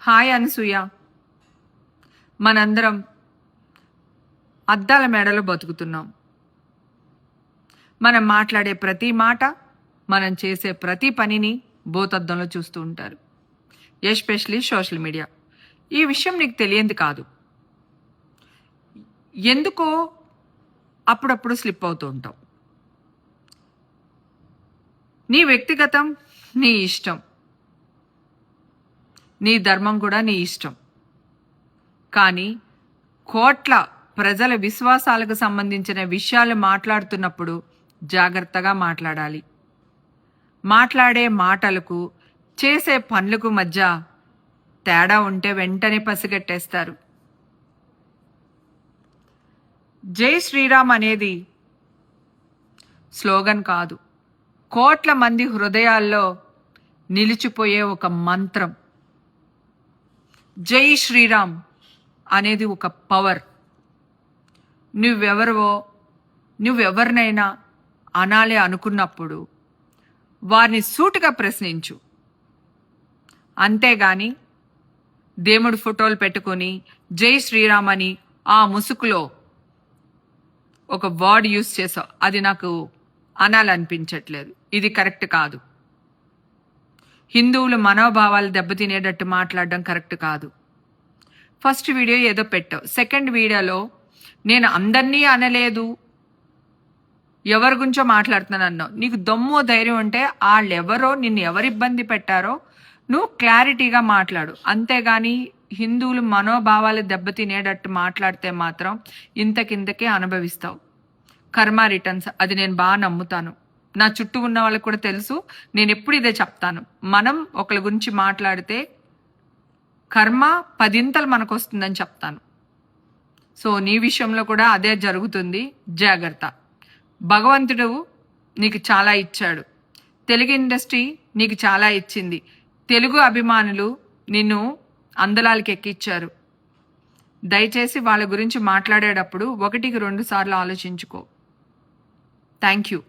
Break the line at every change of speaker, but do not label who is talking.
Hi Anasuya. మనందరం అద్దాల మేడలో బతుకుతున్నాం. మనం మాట్లాడే ప్రతి మాట, మనం చేసే ప్రతి పనిని భూతద్దంలో చూస్తూ ఉంటారు, ఎస్పెషలీ సోషల్ మీడియా. ఈ విషయం నీకు తెలియంది కాదు. ఎందుకో అప్పుడప్పుడు స్లిప్ అవుతూ ఉంటాం. నీ వ్యక్తిగతం నీ ఇష్టం, నీ ధర్మం కూడా నీ ఇష్టం. కానీ కోట్ల ప్రజల విశ్వాసాలకు సంబంధించిన విషయాలు మాట్లాడుతున్నప్పుడు జాగ్రత్తగా మాట్లాడాలి. మాట్లాడే మాటలకు చేసే పనులకు మధ్య తేడా ఉంటే వెంటనే పసిగట్టేస్తారు. జై శ్రీరామ్ అనేది స్లోగన్ కాదు, కోట్ల మంది హృదయాల్లో నిలిచిపోయే ఒక మంత్రం. జై శ్రీరామ్ అనేది ఒక పవర్. నువ్వెవరినైనా అనాలి అనుకున్నప్పుడు వారిని సూటిగా ప్రశ్నించు. అంతేగాని దేవుడి ఫోటోలు పెట్టుకొని జై శ్రీరామ్ అని ఆ ముసుగులో ఒక వర్డ్ యూజ్ చేసావు, అది నాకు అనాలనిపించట్లేదు. ఇది కరెక్ట్ కాదు. హిందువులు మనోభావాలు దెబ్బతినేటట్టు మాట్లాడడం కరెక్ట్ కాదు. ఫస్ట్ వీడియో ఏదో పెట్టావు, సెకండ్ వీడియోలో నేను అందరినీ అనలేదు, ఎవరి గురించో మాట్లాడుతున్నాను అన్నావు. నీకు దమ్ము ధైర్యం ఉంటే వాళ్ళెవరో నిన్ను ఎవరు ఇబ్బంది పెట్టారో నువ్వు క్లారిటీగా మాట్లాడు. అంతేగాని హిందువులు మనోభావాలు దెబ్బతినేటట్టు మాట్లాడితే మాత్రం ఇంతకింతకే అనుభవిస్తావు. కర్మ రిటర్న్స్, అది నేను బాగా నమ్ముతాను. నా చుట్టూ ఉన్న వాళ్ళకి కూడా తెలుసు. నేను ఎప్పుడు ఇదే చెప్తాను, మనం ఒకరి గురించి మాట్లాడితే కర్మ 10 మనకు వస్తుందని చెప్తాను. సో నీ విషయంలో కూడా అదే జరుగుతుంది, జాగ్రత్త. భగవంతుడు నీకు చాలా ఇచ్చాడు, తెలుగు ఇండస్ట్రీ నీకు చాలా ఇచ్చింది, తెలుగు అభిమానులు నిన్ను అందలాలకి ఎక్కిచ్చారు. దయచేసి వాళ్ళ గురించి మాట్లాడేటప్పుడు 1కి 2 సార్లు ఆలోచించుకో. Thank you.